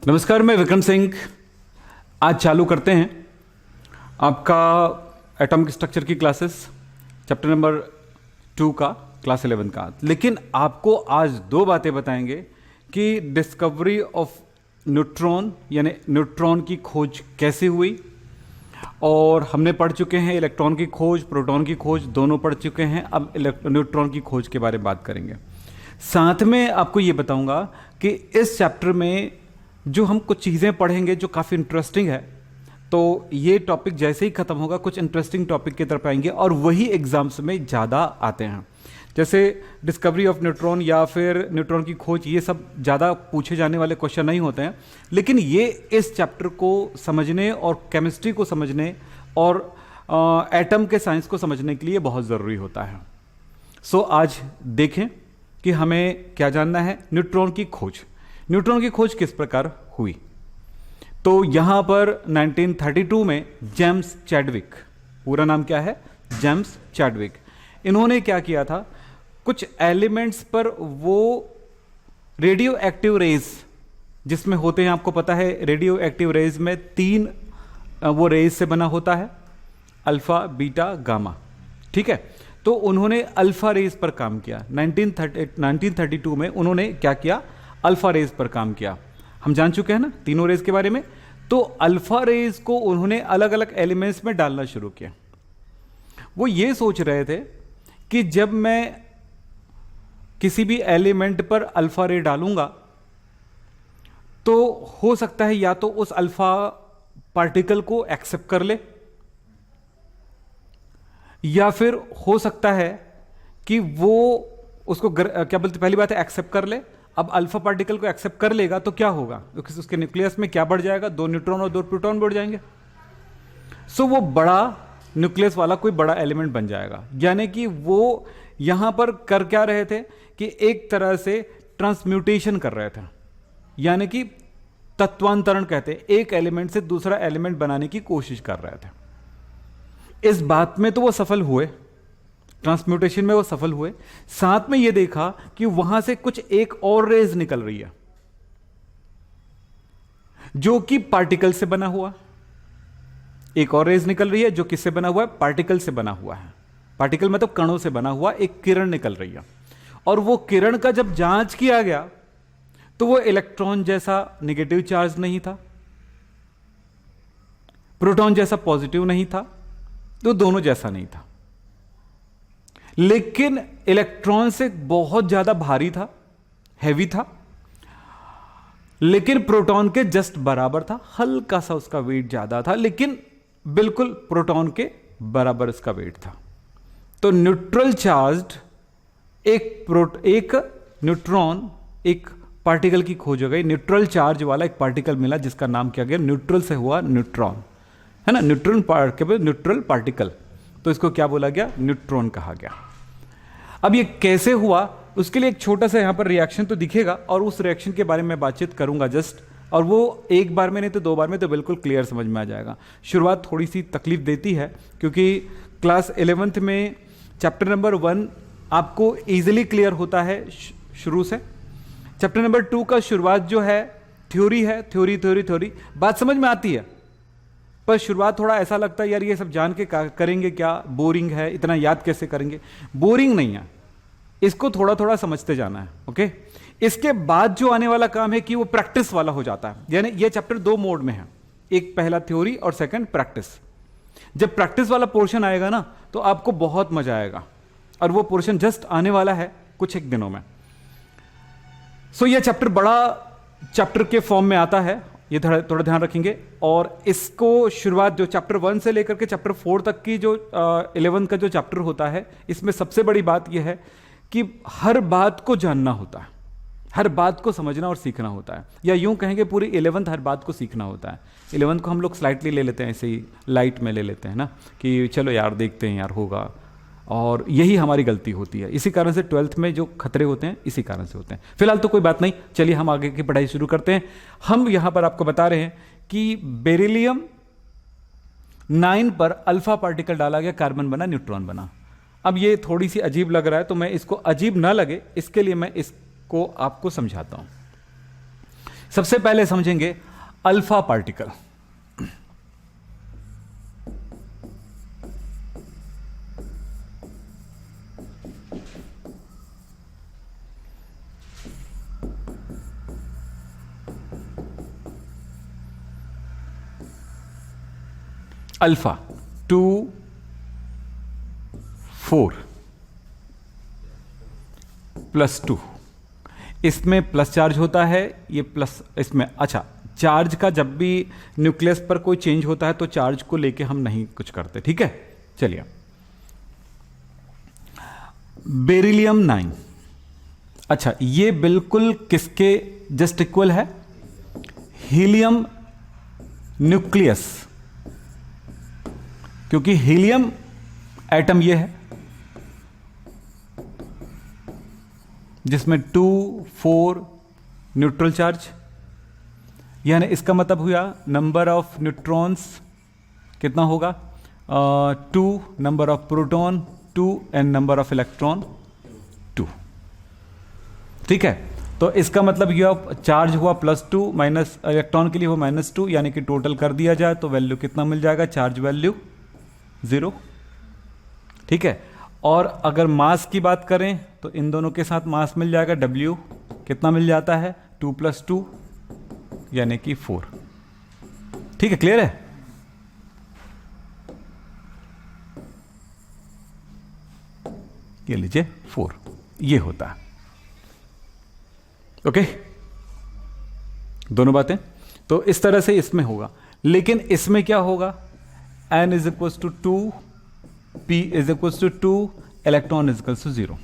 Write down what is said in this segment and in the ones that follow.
नमस्कार, मैं विक्रम सिंह। आज चालू करते हैं आपका एटॉमिक स्ट्रक्चर की क्लासेस, चैप्टर नंबर 2 का, क्लास 11 का। लेकिन आपको आज दो बातें बताएंगे कि डिस्कवरी ऑफ न्यूट्रॉन यानी न्यूट्रॉन की खोज कैसे हुई। और हमने पढ़ चुके हैं इलेक्ट्रॉन की खोज, प्रोटॉन की खोज, दोनों पढ़ चुके हैं। अब न्यूट्रॉन की खोज के बारे में बात करेंगे। साथ में आपको ये बताऊंगा कि इस चैप्टर में जो हम कुछ चीज़ें पढ़ेंगे जो काफ़ी इंटरेस्टिंग है, तो ये टॉपिक जैसे ही ख़त्म होगा कुछ इंटरेस्टिंग टॉपिक की तरफ आएंगे और वही एग्जाम्स में ज़्यादा आते हैं। जैसे डिस्कवरी ऑफ न्यूट्रॉन या फिर न्यूट्रॉन की खोज, ये सब ज़्यादा पूछे जाने वाले क्वेश्चन नहीं होते हैं, लेकिन ये इस चैप्टर को समझने और केमिस्ट्री को समझने और एटम के साइंस को समझने के लिए बहुत ज़रूरी होता है। सो आज देखें कि हमें क्या जानना है। न्यूट्रॉन की खोज, न्यूट्रॉन की खोज किस प्रकार हुई। तो यहां पर 1932 में जेम्स चैडविक, पूरा नाम क्या है, जेम्स चैडविक, इन्होंने क्या किया था, कुछ एलिमेंट्स पर वो रेडियो एक्टिव रेज जिसमें होते हैं, आपको पता है रेडियो एक्टिव रेज में 3 वो रेज से बना होता है, अल्फा, बीटा, गामा, ठीक है। तो उन्होंने अल्फा रेज पर काम किया। 1932 में उन्होंने क्या किया, अल्फा रेज पर काम किया। हम जान चुके हैं ना तीनों रेज के बारे में। तो अल्फा रेज को उन्होंने अलग अलग एलिमेंट्स में डालना शुरू किया। वो ये सोच रहे थे कि जब मैं किसी भी एलिमेंट पर अल्फा रे डालूंगा तो हो सकता है या तो उस अल्फा पार्टिकल को एक्सेप्ट कर ले, या फिर हो सकता है कि वो उसको क्या बोलते, पहली बात है एक्सेप्ट कर ले। अब अल्फा पार्टिकल को एक्सेप्ट कर लेगा तो क्या होगा, क्योंकि उसके न्यूक्लियस में क्या बढ़ जाएगा, 2 न्यूट्रॉन और 2 प्रोटॉन बढ़ जाएंगे। सो वो बड़ा न्यूक्लियस वाला कोई बड़ा एलिमेंट बन जाएगा। यानी कि वो यहां पर कर क्या रहे थे कि एक तरह से ट्रांसम्यूटेशन कर रहे थे, यानी कि तत्वांतरण कहते हैं, एक एलिमेंट से दूसरा एलिमेंट बनाने की कोशिश कर रहे थे। इस बात में तो वो सफल हुए, ट्रांसम्यूटेशन में वो सफल हुए। साथ में ये देखा कि वहां से कुछ एक और रेज निकल रही है जो कि पार्टिकल से बना हुआ, एक और रेज निकल रही है जो किससे बना हुआ है, पार्टिकल से बना हुआ है। पार्टिकल मतलब कणों से बना हुआ एक किरण निकल रही है। और वो किरण का जब जांच किया गया तो वो इलेक्ट्रॉन जैसा नेगेटिव चार्ज नहीं था, प्रोटॉन जैसा पॉजिटिव नहीं था, तो दोनों जैसा नहीं था, लेकिन इलेक्ट्रॉन से बहुत ज्यादा भारी था, हैवी था, लेकिन प्रोटॉन के जस्ट बराबर था। हल्का सा उसका वेट ज्यादा था, लेकिन बिल्कुल प्रोटॉन के बराबर इसका वेट था। तो न्यूट्रल चार्ज्ड एक न्यूट्रॉन, एक पार्टिकल की खोज हो गई। न्यूट्रल चार्ज वाला एक पार्टिकल मिला जिसका नाम क्या गया, न्यूट्रल से हुआ न्यूट्रॉन, है ना। न्यूट्रल पार्टिकल, तो इसको क्या बोला गया, न्यूट्रॉन कहा गया। अब ये कैसे हुआ, उसके लिए एक छोटा सा यहां पर रिएक्शन तो दिखेगा और उस रिएक्शन के बारे में बातचीत करूंगा जस्ट, और वो एक बार में नहीं तो 2 बार में तो बिल्कुल क्लियर समझ में आ जाएगा। शुरुआत थोड़ी सी तकलीफ देती है क्योंकि क्लास 11th में चैप्टर नंबर 1 आपको इजीली क्लियर होता है शुरू से। चैप्टर नंबर 2 का शुरुआत जो है थ्योरी है, थ्योरी बात समझ में आती है, पर शुरुआत थोड़ा ऐसा लगता है यार ये सब जान के करेंगे क्या, बोरिंग है, इतना याद कैसे करेंगे। बोरिंग नहीं है, इसको थोड़ा थोड़ा समझते जाना है, ओके। इसके बाद जो आने वाला काम है कि वो प्रैक्टिस वाला हो जाता है। यानी ये चैप्टर 2 मोड में है, एक पहला थ्योरी और सेकंड प्रैक्टिस। जब प्रैक्टिस वाला पोर्शन आएगा ना तो आपको बहुत मजा आएगा, और वो पोर्शन जस्ट आने वाला है कुछ एक दिनों में। सो ये चैप्टर बड़ा चैप्टर के फॉर्म में आता है, ये थोड़ा ध्यान रखेंगे। और इसको शुरुआत जो चैप्टर 1 से लेकर के चैप्टर 4 तक की जो 11 का जो चैप्टर होता है, इसमें सबसे बड़ी बात यह है कि हर बात को जानना होता है, हर बात को समझना और सीखना होता है, या यूं कहेंगे पूरी 11th हर बात को सीखना होता है। 11th को हम लोग स्लाइटली ले लेते हैं, ऐसे ही लाइट में ले लेते हैं ना, कि चलो यार देखते हैं यार होगा, और यही हमारी गलती होती है। इसी कारण से 12th में जो खतरे होते हैं इसी कारण से होते हैं। फिलहाल तो कोई बात नहीं, चलिए हम आगे की पढ़ाई शुरू करते हैं। हम यहां पर आपको बता रहे हैं कि बेरिलियम 9 पर अल्फा पार्टिकल डाला गया, कार्बन बना, न्यूट्रॉन बना। अब ये थोड़ी सी अजीब लग रहा है, तो मैं इसको अजीब ना लगे इसके लिए मैं इसको आपको समझाता हूं। सबसे पहले समझेंगे अल्फा पार्टिकल। अल्फा 2 4 +2, इसमें प्लस चार्ज होता है, ये प्लस इसमें। अच्छा, चार्ज का जब भी न्यूक्लियस पर कोई चेंज होता है तो चार्ज को लेके हम नहीं कुछ करते, ठीक है। चलिए, बेरिलियम 9। अच्छा, ये बिल्कुल किसके जस्ट इक्वल है? हीलियम न्यूक्लियस, क्योंकि हीलियम एटम ये है जिसमें 2 4 न्यूट्रल चार्ज, यानी इसका मतलब हुआ नंबर ऑफ न्यूट्रॉन्स कितना होगा? 2, number of proton 2 and number of electron 2, ठीक है। तो इसका मतलब यह चार्ज हुआ +2 माइनस इलेक्ट्रॉन के लिए हुआ -2, यानी कि टोटल कर दिया जाए तो वैल्यू कितना मिल जाएगा? चार्ज वैल्यू 0, ठीक है। और अगर मास की बात करें तो इन दोनों के साथ मास मिल जाएगा, W कितना मिल जाता है? 2 + 2 यानी कि 4, ठीक है। क्लियर है? ये लीजिए 4, ये होता है, ओके। दोनों बातें तो इस तरह से इसमें होगा, लेकिन इसमें क्या होगा? N = 2, P = 2, electron = 0।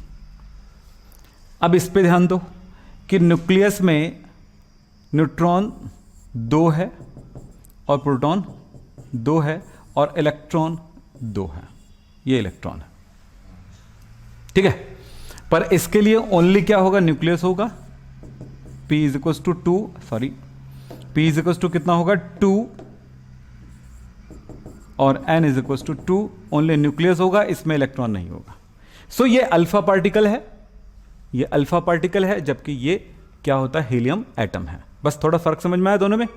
अब इस पे ध्यान दो कि न्यूक्लियस में न्यूट्रॉन 2 है और प्रोटॉन 2 है और इलेक्ट्रॉन 2 है, ये इलेक्ट्रॉन है, ठीक है। पर इसके लिए ओनली क्या होगा? न्यूक्लियस होगा, P = 2, सॉरी, P = कितना होगा? 2 और N = 2, ओनली न्यूक्लियस होगा, इसमें इलेक्ट्रॉन नहीं होगा। सो ये अल्फा पार्टिकल है, ये अल्फा पार्टिकल है, जबकि ये क्या होता है? हीलियम एटम है। बस थोड़ा फर्क समझ में आया दोनों में?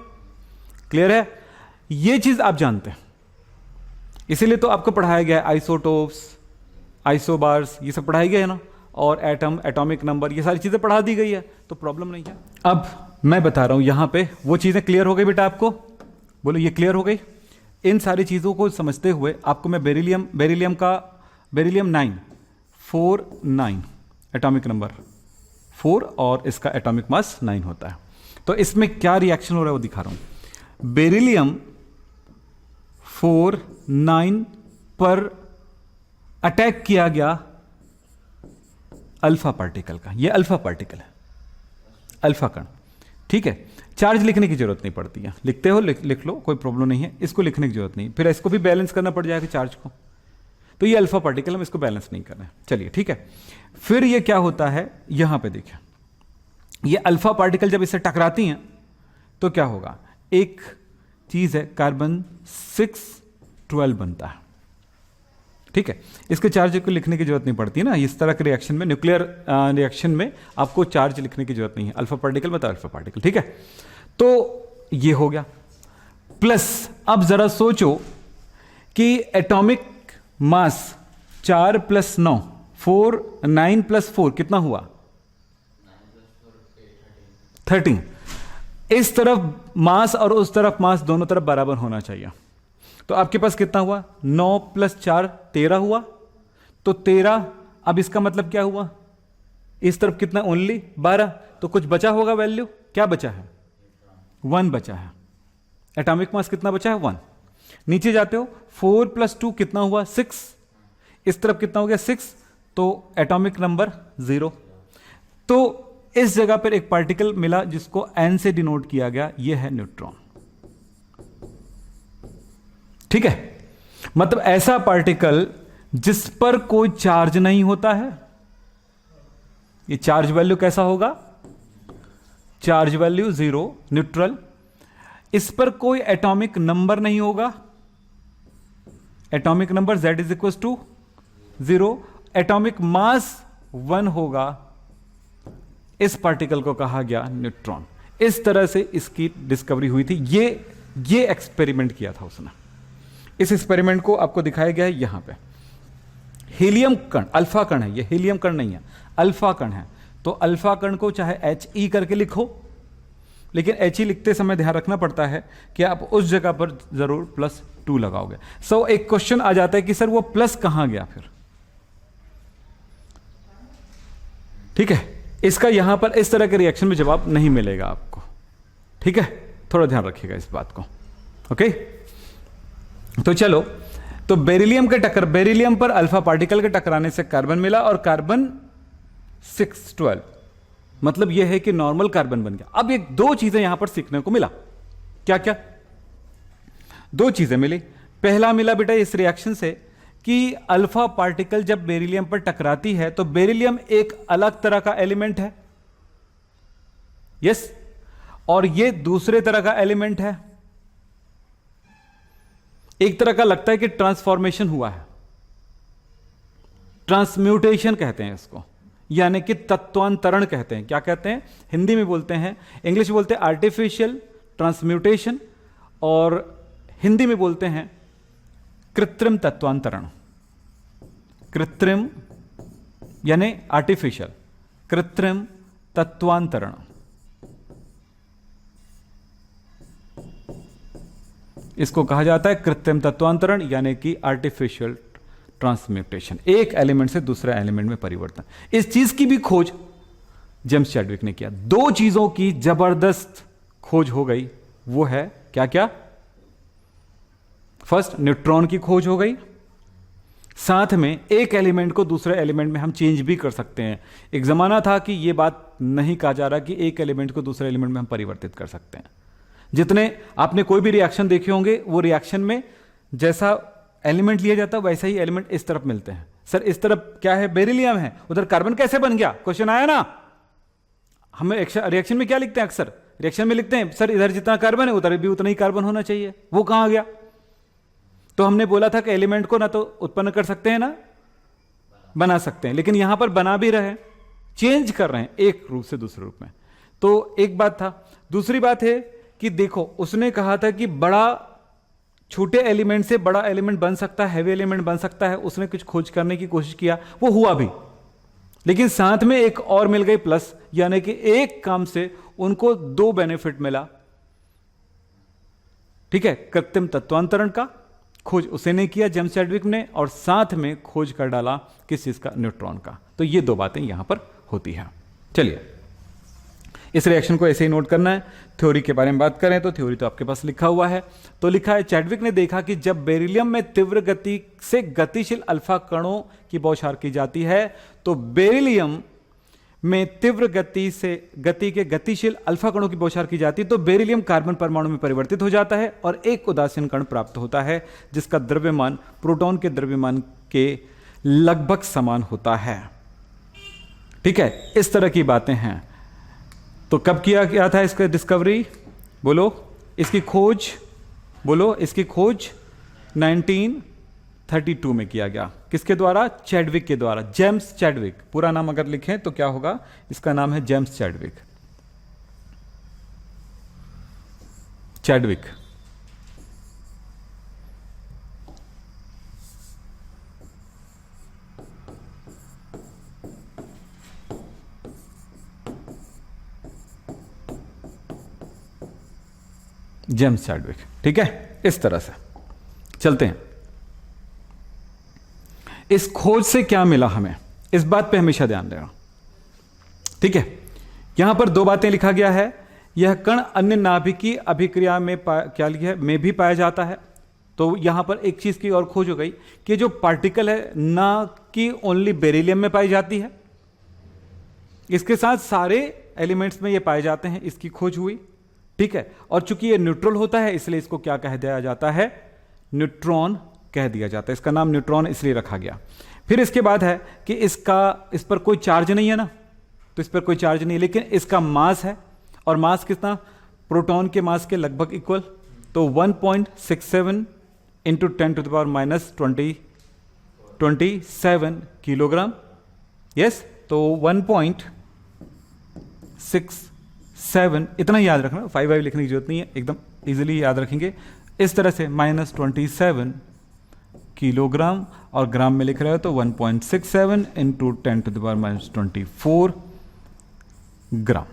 क्लियर है? ये चीज आप जानते हैं, इसीलिए तो आपको पढ़ाया गया है आइसोटोप्स, आइसोबार्स, ये सब पढ़ाया गया है ना, और एटम, एटॉमिक नंबर, ये सारी चीजें पढ़ा दी गई है, तो प्रॉब्लम नहीं है। अब मैं बता रहा हूं यहां पे, वो चीजें क्लियर हो गई बेटा आपको? बोलो ये क्लियर हो गई? इन सारी चीजों को समझते हुए आपको मैं बेरिलियम 9 4 9 एटॉमिक नंबर 4 और इसका एटॉमिक मास 9 होता है। तो इसमें क्या रिएक्शन हो रहा है वो दिखा रहा हूं। बेरिलियम 4 9 पर अटैक किया गया अल्फा पार्टिकल का, ये अल्फा पार्टिकल है, अल्फा कण, ठीक है। चार्ज लिखने की जरूरत नहीं पड़ती है, लिखते हो लिख लो, कोई प्रॉब्लम नहीं है, इसको लिखने की जरूरत नहीं, फिर इसको भी बैलेंस करना पड़ जाएगा चार्ज को, तो ये अल्फा पार्टिकल, हम इसको बैलेंस नहीं कर रहे हैं। चलिए ठीक है, फिर ये क्या होता है, यहां पे देखिए, ये अल्फा पार्टिकल जब इससे टकराती हैं तो क्या होगा, एक चीज है कार्बन 612 बनता है, ठीक है। इसके चार्ज को लिखने की जरूरत नहीं पड़ती ना, इस तरह के रिएक्शन में, न्यूक्लियर रिएक्शन में आपको चार्ज लिखने की जरूरत नहीं है, अल्फा पार्टिकल मतलब अल्फा पार्टिकल, ठीक है। तो ये हो गया, प्लस अब जरा सोचो कि एटॉमिक मास 4 + 9 4 9 + 4 कितना हुआ, 13। इस तरफ मास और उस तरफ मास दोनों तरफ बराबर होना चाहिए, तो आपके पास कितना हुआ, 9 + 4 13 हुआ, तो 13, अब इसका मतलब क्या हुआ, इस तरफ कितना, ओनली 12, तो कुछ बचा होगा वैल्यू, क्या बचा है, 1 बचा है। एटॉमिक मास कितना बचा है, 1। नीचे जाते हो, 4 + 2 कितना हुआ, 6, इस तरफ कितना हो गया, 6, तो एटॉमिक नंबर 0। तो इस जगह पर एक पार्टिकल मिला जिसको N से डिनोट किया गया, यह है न्यूट्रॉन, ठीक है। मतलब ऐसा पार्टिकल जिस पर कोई चार्ज नहीं होता है, ये चार्ज वैल्यू कैसा होगा, चार्ज वैल्यू 0, न्यूट्रल। इस पर कोई एटॉमिक नंबर नहीं होगा, atomic number Z = 0, atomic mass 1 होगा, इस पार्टिकल को कहा गया न्यूट्रॉन। इस तरह से इसकी डिस्कवरी हुई थी। ये एक्सपेरिमेंट किया था उसने। इस एक्सपेरिमेंट को आपको दिखाया गया है यहां पे। हीलियम कण, अल्फा कण है ये, हीलियम कण नहीं है, अल्फा कण है। तो अल्फा कण को चाहे He करके लिखो, लेकिन He लिखते समय ध्यान रखना पड़ता है कि आप उस जगह पर जरूर +2 लगाओगे। सो एक क्वेश्चन आ जाता है कि सर वो प्लस कहां गया फिर? ठीक है, इसका यहां पर इस तरह के रिएक्शन में जवाब नहीं मिलेगा आपको। ठीक है, थोड़ा ध्यान रखिएगा इस बात को। ओके, तो चलो, तो बेरिलियम पर अल्फा पार्टिकल के टकराने से कार्बन मिला और कार्बन 612, मतलब यह है कि नॉर्मल कार्बन बन गया। अब एक दो चीजें यहां पर सीखने को मिला। क्या क्या? दो चीजें मिली। पहला मिला बेटा इस रिएक्शन से कि अल्फा पार्टिकल जब बेरिलियम पर टकराती है तो बेरिलियम एक अलग तरह का एलिमेंट है, यस, और ये दूसरे तरह का एलिमेंट है। एक तरह का लगता है कि ट्रांसफॉर्मेशन हुआ है, ट्रांसम्यूटेशन कहते हैं इसको, यानी कि तत्वांतरण कहते हैं। क्या कहते हैं? हिंदी में बोलते हैं, इंग्लिश में बोलते हैं आर्टिफिशियल ट्रांसम्यूटेशन, और हिंदी में बोलते हैं कृत्रिम तत्वांतरण। कृत्रिम यानी आर्टिफिशियल, कृत्रिम तत्वांतरण। इसको कहा जाता है कृत्रिम तत्वांतरण, यानी कि आर्टिफिशियल ट्रांसम्यूटेशन, एक एलिमेंट से दूसरे एलिमेंट में परिवर्तन। इस चीज की भी खोज जेम्स चैडविक ने किया। दो चीजों की जबरदस्त खोज हो गई, वो है क्या क्या? फर्स्ट, न्यूट्रॉन की खोज हो गई, साथ में एक एलिमेंट को दूसरे एलिमेंट में हम चेंज भी कर सकते हैं। एक जमाना था कि यह बात नहीं कहा जा रहा कि एक एलिमेंट को दूसरे एलिमेंट में हम परिवर्तित कर सकते हैं। जितने आपने कोई भी रिएक्शन देखे होंगे, वो रिएक्शन में जैसा एलिमेंट लिया जाता है वैसा ही एलिमेंट इस तरफ मिलते हैं। सर इस तरफ क्या है? बेरिलियम है, उधर कार्बन कैसे बन गया? क्वेश्चन आया ना। हमें रिएक्शन में क्या लिखते हैं? अक्सर रिएक्शन में लिखते हैं सर इधर जितना कार्बन है उधर भी उतना ही कार्बन होना चाहिए, वो कहां गया? तो हमने बोला था कि एलिमेंट को ना तो उत्पन्न कर सकते हैं ना बना सकते हैं, लेकिन यहां पर बना भी रहे, चेंज कर रहे हैं एक रूप से दूसरे रूप में। तो एक बात था। दूसरी बात है कि देखो, उसने कहा था कि बड़ा छोटे एलिमेंट से बड़ा एलिमेंट बन सकता है, हैवी एलिमेंट बन सकता है। उसने कुछ खोज करने की कोशिश किया, वो हुआ भी, लेकिन साथ में एक और मिल गई प्लस, यानी कि एक काम से उनको दो बेनिफिट मिला। ठीक है, कृत्रिम तत्वांतरण का खोज उसे ने किया जेम्स चैडविक ने, और साथ में खोज कर डाला किस चीज का? न्यूट्रॉन का। तो ये दो बातें यहां पर होती हैं। चलिए, इस रिएक्शन को ऐसे ही नोट करना है। थ्योरी के बारे में बात करें तो थ्योरी तो आपके पास लिखा हुआ है। तो लिखा है, चैडविक ने देखा कि जब बेरिलियम में तीव्र गति से गतिशील अल्फा कणों की बौछार की जाती है तो बेरिलियम में तीव्र गति के गतिशील अल्फा कणों की बौछार की जाती है तो बेरिलियम कार्बन परमाणु में परिवर्तित हो जाता है और एक उदासीन कण प्राप्त होता है जिसका द्रव्यमान प्रोटॉन के द्रव्यमान के लगभग समान होता है। ठीक है, इस तरह की बातें हैं। तो कब किया गया था इसका डिस्कवरी? बोलो इसकी खोज, बोलो इसकी खोज 1932 में किया गया। किसके द्वारा? चैडविक के द्वारा, जेम्स चैडविक। पूरा नाम अगर लिखें तो क्या होगा? इसका नाम है James Chadwick. Chadwick James Chadwick. ठीक है, इस तरह से चलते हैं। इस खोज से क्या मिला हमें, इस बात पे हमेशा ध्यान देना। ठीक है, यहां पर दो बातें लिखा गया है। यह कण अन्य नाभिकीय अभिक्रिया में क्या लिखा है? में भी पाया जाता है। तो यहां पर एक चीज की और खोज हो गई कि जो पार्टिकल है ना कि ओनली बेरिलियम में पाई जाती है, इसके साथ सारे एलिमेंट्स में ये पाए जाते हैं, इसकी खोज हुई। ठीक है, और चूंकि ये न्यूट्रल होता है इसलिए इसको क्या कह दिया जाता है? न्यूट्रॉन कह दिया जाता है। इसका नाम न्यूट्रॉन इसलिए रखा गया। फिर इसके बाद है कि इस पर कोई चार्ज नहीं है ना, तो इस पर कोई चार्ज नहीं है, लेकिन इसका मास है, और मास कितना? प्रोटॉन के मास के लगभग इक्वल। तो 1.67 इंटू 10⁻27 किलोग्राम। यस, तो 1.67 7, इतना ही याद रखना, 5 लिखने की जरूरत नहीं है, एकदम इजीली याद रखेंगे इस तरह से, -27 किलोग्राम, और ग्राम में लिख रहे हो तो 1.67 इंटू 10⁻24 ग्राम।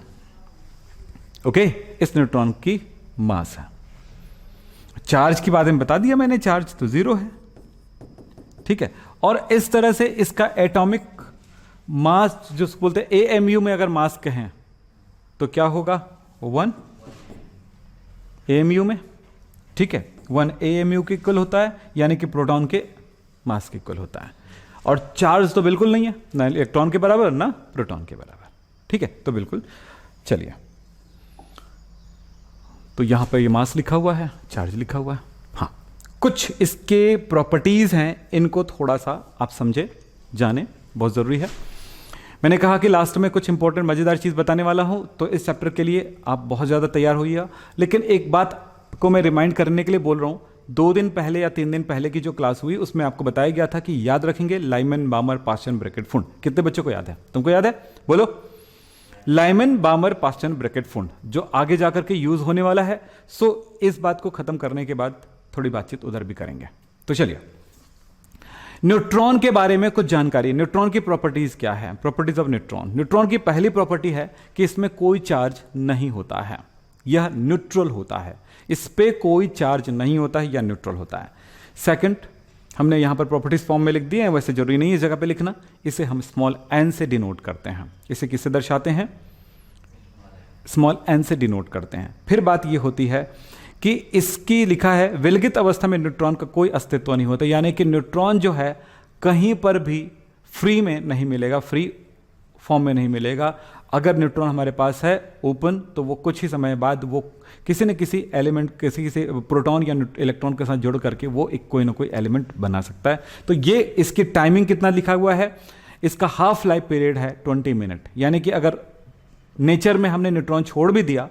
ओके, इस न्यूट्रॉन की मास है। चार्ज की बात में बता दिया मैंने, चार्ज तो 0 है, ठीक है। और इस तरह से इसका एटॉमिक मास जो बोलते हैं AMU में अगर मास कहें तो क्या होगा, 1 AMU में, ठीक है, 1 AMU के इक्वल होता है, यानी कि प्रोटॉन के मास के इक्वल होता है। और चार्ज तो बिल्कुल नहीं है, ना इलेक्ट्रॉन के बराबर ना प्रोटॉन के बराबर, ठीक है, तो बिल्कुल। चलिए, तो यहां पर ये मास लिखा हुआ है, चार्ज लिखा हुआ है। हाँ, कुछ इसके प्रॉपर्टीज हैं, इनको थोड़ा सा आप समझे जाने, बहुत जरूरी है। मैंने कहा कि लास्ट में कुछ इंपॉर्टेंट मजेदार चीज बताने वाला हूं, तो इस चैप्टर के लिए आप बहुत ज्यादा तैयार होइएगा। लेकिन एक बात को मैं रिमाइंड करने के लिए बोल रहा हूं, 2 दिन पहले या 3 दिन पहले की जो क्लास हुई उसमें आपको बताया गया था कि याद रखेंगे लाइमन बामर पास्चन ब्रैकेट फुंड। कितने बच्चों को याद है? तुमको याद है? बोलो। लाइमन बामर पास्चन ब्रैकेट फुंड जो आगे जाकर के यूज होने वाला है। सो इस बात को खत्म करने के बाद थोड़ी बातचीत उधर भी करेंगे। तो चलिए, न्यूट्रॉन के बारे में कुछ जानकारी। न्यूट्रॉन की प्रॉपर्टीज क्या है? Properties of neutron. न्यूट्रॉन की पहली प्रॉपर्टी है कि इसमें कोई चार्ज नहीं होता है, यह न्यूट्रल होता है, इस पे कोई चार्ज नहीं होता है या न्यूट्रल होता है। सेकंड, हमने यहां पर प्रॉपर्टीज फॉर्म में लिख दिए हैं, वैसे जरूरी नहीं है इस जगह पे लिखना, इसे हम स्मॉल n से डिनोट करते हैं। इसे किससे दर्शाते हैं? स्मॉल n से डिनोट करते हैं। फिर बात यह होती है कि इसकी लिखा है विलगित अवस्था में न्यूट्रॉन का कोई अस्तित्व नहीं होता, यानी कि न्यूट्रॉन जो है कहीं पर भी फ्री में नहीं मिलेगा, फ्री फॉर्म में नहीं मिलेगा। अगर न्यूट्रॉन हमारे पास है ओपन, तो वो कुछ ही समय बाद वो किसी न किसी एलिमेंट, किसी प्रोटॉन या इलेक्ट्रॉन के साथ जुड़ करके वो एक कोई ना कोई एलिमेंट बना सकता है। तो ये इसकी टाइमिंग कितना लिखा हुआ है? इसका हाफ लाइफ पीरियड है 20 मिनट, यानी कि अगर नेचर में हमने न्यूट्रॉन छोड़ भी दिया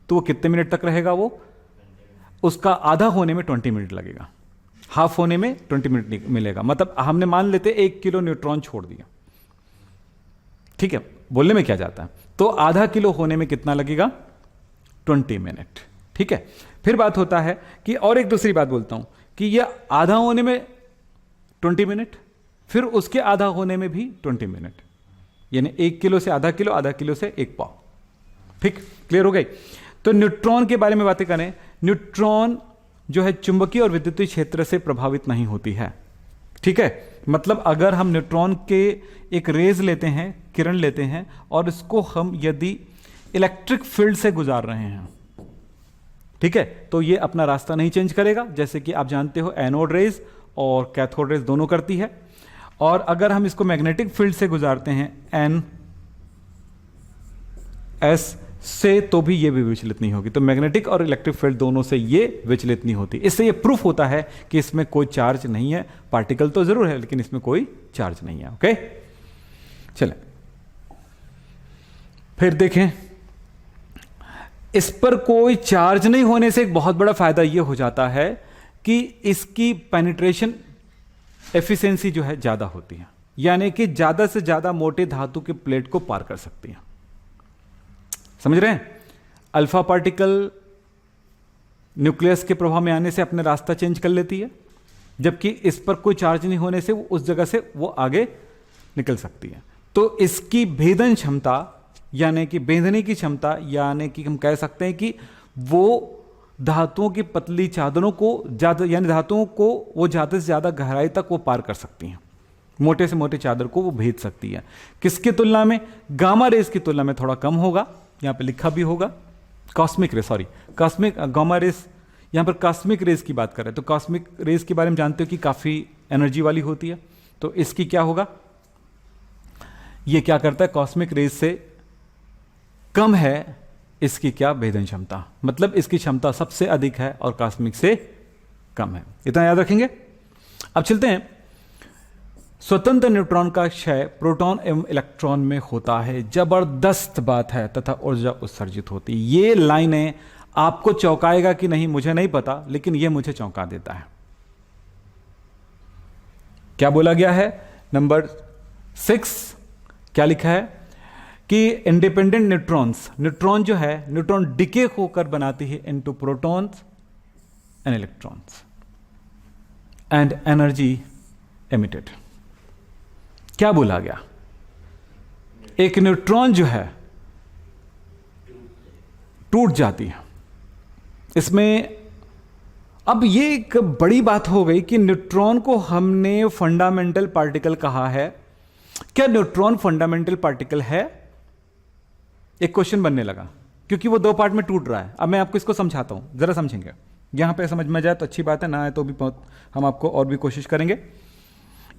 तो वो कितने मिनट तक रहेगा? वो उसका आधा होने में 20 मिनट लगेगा, हाफ होने में 20 मिनट मिलेगा। मतलब हमने मान लेते 1 किलो न्यूट्रॉन छोड़ दिया, ठीक है, बोलने में क्या जाता है, तो आधा किलो होने में कितना लगेगा? 20 मिनट, ठीक है। फिर बात होता है कि, और एक दूसरी बात बोलता हूं कि यह आधा होने में 20 मिनट, फिर उसके आधा होने में भी 20 मिनट, यानी 1 किलो से आधा किलो, आधा किलो से 1 पाव। ठीक, क्लियर हो गई? तो न्यूट्रॉन के बारे में बातें करें। न्यूट्रॉन जो है चुंबकीय और विद्युतीय क्षेत्र से प्रभावित नहीं होती है, ठीक है। मतलब अगर हम न्यूट्रॉन के एक रेज लेते हैं, किरण लेते हैं, और इसको हम यदि इलेक्ट्रिक फील्ड से गुजार रहे हैं, ठीक है, तो ये अपना रास्ता नहीं चेंज करेगा। जैसे कि आप जानते हो एनोड रेज और कैथोड रेज दोनों करती है। और अगर हम इसको मैग्नेटिक फील्ड से गुजारते हैं एन एस से, तो भी ये भी विचलित नहीं होगी। तो मैग्नेटिक और इलेक्ट्रिक फील्ड दोनों से ये विचलित नहीं होती। इससे ये प्रूफ होता है कि इसमें कोई चार्ज नहीं है, पार्टिकल तो जरूर है लेकिन इसमें कोई चार्ज नहीं है। ओके, चलें फिर देखें। इस पर कोई चार्ज नहीं होने से एक बहुत बड़ा फायदा यह हो जाता है कि इसकी पेनिट्रेशन एफिशिएंसी जो है ज्यादा होती है, यानी कि ज्यादा से ज्यादा मोटे धातु के प्लेट को पार कर सकती है। समझ रहे हैं? अल्फा पार्टिकल न्यूक्लियस के प्रभाव में आने से अपने रास्ता चेंज कर लेती है, जबकि इस पर कोई चार्ज नहीं होने से उस जगह से वो आगे निकल सकती है। तो इसकी भेदन क्षमता, यानी कि बेंधने की क्षमता, यानी कि हम कह सकते हैं कि वो धातुओं की पतली चादरों को ज्यादा, यानी धातुओं को वो ज्यादा से ज्यादा गहराई तक वो पार कर सकती हैं, मोटे से मोटे चादर को वो भेद सकती है। किसकी तुलना में? गामा रेस की तुलना में थोड़ा कम होगा। यहां पे लिखा भी होगा cosmic rays, sorry cosmic, gamma rays, यहां पर कॉस्मिक रेस की बात कर रहे हैं। तो कॉस्मिक रेस के बारे में जानते हो कि काफी एनर्जी वाली होती है। तो इसकी क्या होगा? ये क्या करता है? कॉस्मिक रेस से कम है इसकी क्या भेदन क्षमता, मतलब इसकी क्षमता सबसे अधिक है और कॉस्मिक से कम है। इतना याद रखेंगे। अब चलते हैं। स्वतंत्र न्यूट्रॉन का क्षय प्रोटॉन एवं इलेक्ट्रॉन में होता है। जबरदस्त बात है, तथा ऊर्जा उत्सर्जित होती है। ये लाइनें आपको चौंकाएगा कि नहीं मुझे नहीं पता, लेकिन यह मुझे चौंका देता है। क्या बोला गया है? नंबर 6 क्या लिखा है कि इंडिपेंडेंट न्यूट्रॉन्स, न्यूट्रॉन जो है, न्यूट्रॉन डिके होकर बनाती है into protons and electrons and energy emitted. क्या बोला गया? एक न्यूट्रॉन जो है टूट जाती है। इसमें अब ये एक बड़ी बात हो गई कि न्यूट्रॉन को हमने फंडामेंटल पार्टिकल कहा है। क्या न्यूट्रॉन फंडामेंटल पार्टिकल है? एक क्वेश्चन बनने लगा, क्योंकि वो दो पार्ट में टूट रहा है। अब मैं आपको इसको समझाता हूं, जरा समझेंगे। यहां पे समझ में जाए तो अच्छी बात है, ना है तो भी बहुत हम आपको और भी कोशिश करेंगे।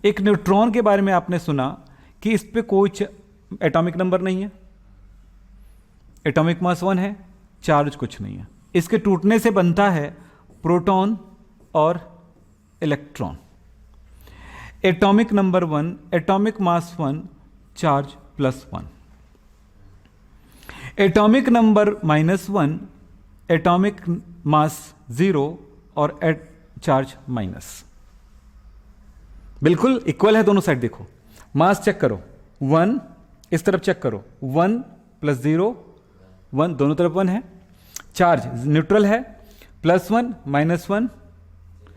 एक न्यूट्रॉन के बारे में आपने सुना कि इस पे कोई एटॉमिक नंबर नहीं है, एटॉमिक मास 1 है, चार्ज कुछ नहीं है। इसके टूटने से बनता है प्रोटॉन और electron. Atomic number 1, atomic mass 1, charge +1। Atomic number -1, atomic mass 0 और चार्ज माइनस। बिल्कुल इक्वल है दोनों साइड। देखो मास चेक करो, 1, इस तरफ चेक करो, 1 + 0 1, दोनों तरफ 1 है। चार्ज न्यूट्रल है, +1 -1,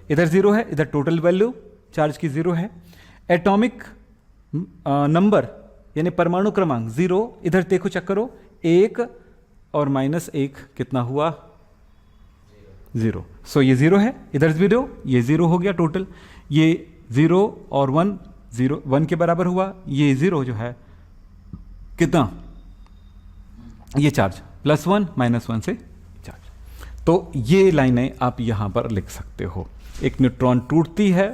इधर 0 है, इधर टोटल वैल्यू चार्ज की 0 है। एटॉमिक नंबर यानी परमाणु क्रमांक 0, इधर देखो चेक करो, 1 और -1 कितना हुआ? 0। सो ये 0 है, इधर 0, ये 0 हो गया टोटल। ये 0 और 1 0 1 के बराबर हुआ। ये 0 जो है कितना? ये चार्ज +1 -1 से चार्ज। तो ये लाइनें आप यहां पर लिख सकते हो। एक न्यूट्रॉन टूटती है,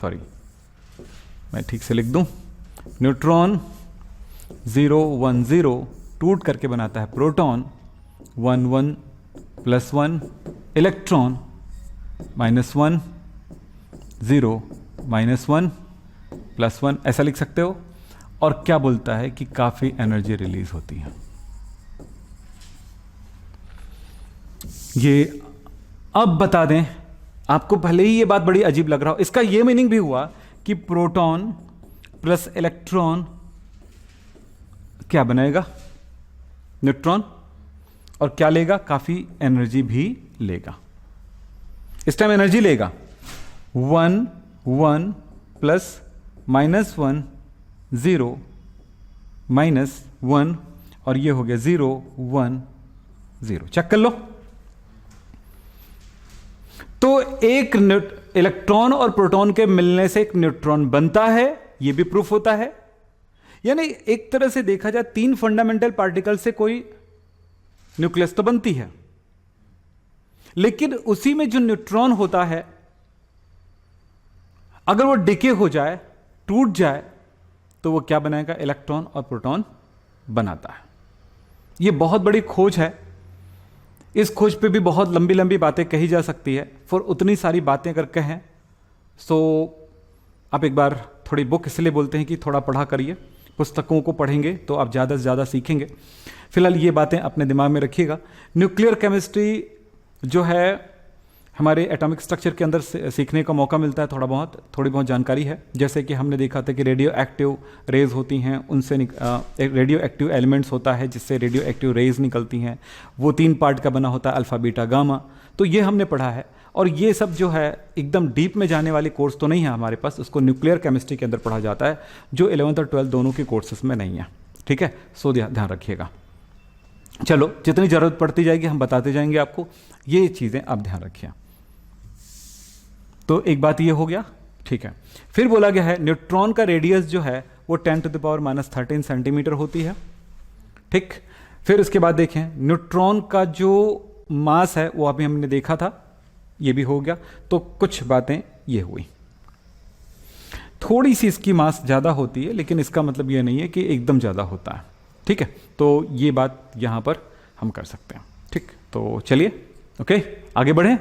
सॉरी मैं ठीक से लिख दूं, न्यूट्रॉन 0 1 0 टूट करके बनाता है प्रोटॉन 1 1 +1, इलेक्ट्रॉन -1 0 -1 +1, ऐसा लिख सकते हो। और क्या बोलता है कि काफी एनर्जी रिलीज होती है। ये अब बता दें आपको, भले ही ये बात बड़ी अजीब लग रहा हो, इसका ये मीनिंग भी हुआ कि प्रोटॉन प्लस इलेक्ट्रॉन क्या बनाएगा? न्यूट्रॉन। और क्या लेगा? काफी एनर्जी भी लेगा। इस टाइम एनर्जी लेगा 1 1 प्लस -1 0 -1, और ये हो गया 0 1 0। चेक कर लो। तो एक इलेक्ट्रॉन और प्रोटॉन के मिलने से एक न्यूट्रॉन बनता है, यह भी प्रूफ होता है। यानी एक तरह से देखा जाए 3 फंडामेंटल पार्टिकल से कोई न्यूक्लियस तो बनती है, लेकिन उसी में जो न्यूट्रॉन होता है अगर वो डिके हो जाए, टूट जाए, तो वो क्या बनाएगा? इलेक्ट्रॉन और प्रोटॉन बनाता है। ये बहुत बड़ी खोज है। इस खोज पे भी बहुत लंबी लंबी बातें कही जा सकती है। फिर उतनी सारी बातें अगर कहें सो आप एक बार थोड़ी बुक इसलिए बोलते हैं कि थोड़ा पढ़ा करिए, पुस्तकों को पढ़ेंगे तो आप ज़्यादा से ज़्यादा सीखेंगे। फिलहाल ये बातें अपने दिमाग में रखिएगा। न्यूक्लियर केमिस्ट्री जो है हमारे एटॉमिक स्ट्रक्चर के अंदर सीखने का मौका मिलता है। थोड़ी बहुत जानकारी है। जैसे कि हमने देखा था कि रेडियो एक्टिव रेज होती हैं, उनसे एक रेडियो एक्टिव एलिमेंट्स होता है जिससे रेडियो एक्टिव रेज निकलती हैं। वो 3 पार्ट का बना होता है, अल्फा बीटा गामा। तो ये हमने पढ़ा है। और ये सब जो है एकदम डीप में जाने वाली कोर्स तो नहीं है हमारे पास, उसको न्यूक्लियर केमिस्ट्री के अंदर पढ़ा जाता है, जो 11th और 12th दोनों के कोर्सेस में नहीं है। ठीक है, सो ध्यान रखिएगा। चलो, जितनी ज़रूरत पड़ती जाएगी हम बताते जाएंगे आपको, ये चीज़ें आप ध्यान रखिए। तो एक बात ये हो गया, ठीक है। फिर बोला गया है न्यूट्रॉन का रेडियस जो है वो 10⁻⁻13 सेंटीमीटर होती है। ठीक, फिर उसके बाद देखें न्यूट्रॉन का जो मास है वो अभी हमने देखा था, ये भी हो गया। तो कुछ बातें ये हुई, थोड़ी सी इसकी मास ज़्यादा होती है, लेकिन इसका मतलब ये नहीं है कि एकदम ज़्यादा होता है। ठीक है, तो ये बात यहाँ पर हम कर सकते हैं। ठीक, तो चलिए ओके आगे बढ़ें।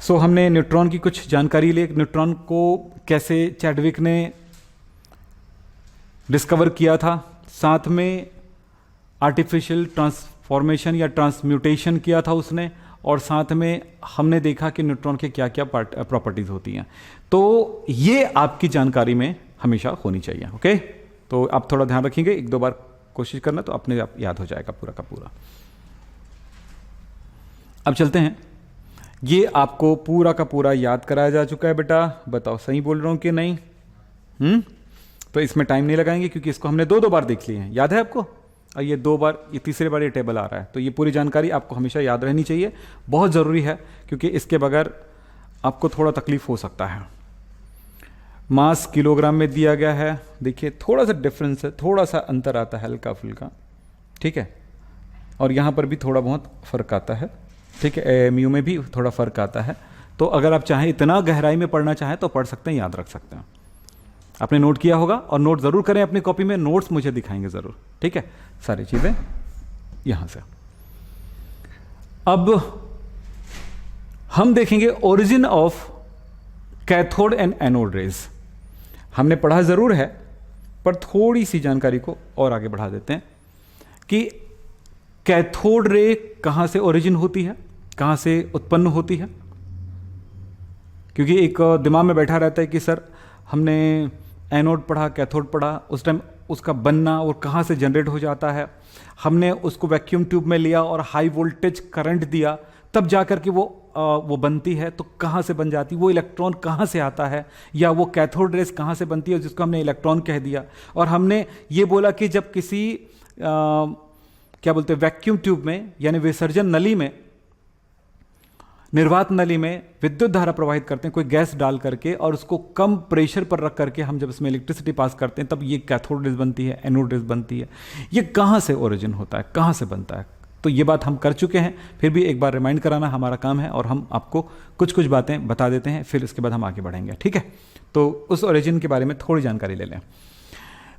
सो हमने न्यूट्रॉन की कुछ जानकारी ली। न्यूट्रॉन को कैसे चैडविक ने डिस्कवर किया था, साथ में आर्टिफिशियल ट्रांसफॉर्मेशन या ट्रांसम्यूटेशन किया था उसने, और साथ में हमने देखा कि न्यूट्रॉन के क्या क्या प्रॉपर्टीज होती हैं। तो ये आपकी जानकारी में हमेशा होनी चाहिए। ओके, तो आप थोड़ा ध्यान रखेंगे, एक दो बार कोशिश करना तो अपने आप याद हो जाएगा पूरा का पूरा। अब चलते हैं, ये आपको पूरा का पूरा याद कराया जा चुका है बेटा, बताओ सही बोल रहा हूं कि नहीं? तो इसमें टाइम नहीं लगाएंगे क्योंकि इसको हमने दो बार देख लिए हैं, याद है आपको? और ये दो बार, ये तीसरे बार ये टेबल आ रहा है, तो ये पूरी जानकारी आपको हमेशा याद रहनी चाहिए, बहुत ज़रूरी है, क्योंकि इसके बगैर आपको थोड़ा तकलीफ हो सकता है। मास किलोग्राम में दिया गया है, देखिए थोड़ा सा डिफरेंस है, थोड़ा सा अंतर आता है हल्का फुल्का, ठीक है, और यहाँ पर भी थोड़ा बहुत फर्क आता है, ठीक है, एएमयू में भी थोड़ा फर्क आता है। तो अगर आप चाहें इतना गहराई में पढ़ना चाहें तो पढ़ सकते हैं, याद रख सकते हैं। आपने नोट किया होगा, और नोट ज़रूर करें अपनी कॉपी में, नोट्स मुझे दिखाएंगे ज़रूर, ठीक है, सारी चीज़ें यहाँ से। अब हम देखेंगे origin of cathode and anode rays. हमने पढ़ा ज़रूर है, पर थोड़ी सी जानकारी को और आगे बढ़ा देते हैं कि कैथोड रे कहाँ से ओरिजिन होती है, कहाँ से उत्पन्न होती है। क्योंकि एक दिमाग में बैठा रहता है कि सर हमने एनोड पढ़ा, कैथोड पढ़ा, उस टाइम उसका बनना और कहाँ से जनरेट हो जाता है, हमने उसको वैक्यूम ट्यूब में लिया और हाई वोल्टेज करंट दिया, तब जाकर के वो बनती है, तो कहाँ से बन जाती, वो इलेक्ट्रॉन कहाँ से आता है, या वो कैथोड रेस कहाँ से बनती है जिसको हमने इलेक्ट्रॉन कह दिया। और हमने ये बोला कि जब किसी क्या बोलते हैं वैक्यूम ट्यूब में, यानी विसर्जन नली में, निर्वात नली में विद्युत धारा प्रवाहित करते हैं कोई गैस डाल करके, और उसको कम प्रेशर पर रख करके हम जब इसमें इलेक्ट्रिसिटी पास करते हैं, तब ये कैथोड रेस बनती है, एनोड रेस बनती है। ये कहाँ से ओरिजिन होता है, कहाँ से बनता है, तो ये बात हम कर चुके हैं, फिर भी एक बार रिमाइंड कराना हमारा काम है, और हम आपको कुछ कुछ बातें बता देते हैं, फिर इसके बाद हम आगे बढ़ेंगे, ठीक है। तो उस ओरिजिन के बारे में थोड़ी जानकारी ले लें।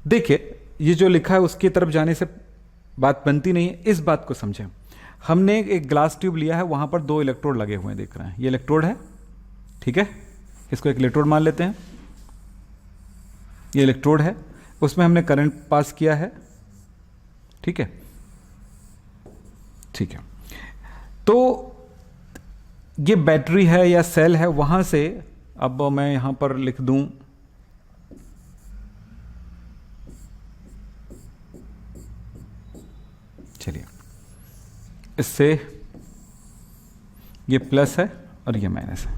देखिए, ये जो लिखा है उसकी तरफ जाने से बात बनती नहीं है, इस बात को समझें। हमने एक ग्लास ट्यूब लिया है, वहाँ पर दो इलेक्ट्रोड लगे हुए हैं, देख रहे हैं, ये इलेक्ट्रोड है, ठीक है, इसको एक इलेक्ट्रोड मान लेते हैं, ये इलेक्ट्रोड है, उसमें हमने करंट पास किया है, ठीक है, ठीक है। तो ये बैटरी है या सेल है, वहाँ से अब मैं यहाँ पर लिख दूँ चलिए, इससे ये प्लस है और ये माइनस है।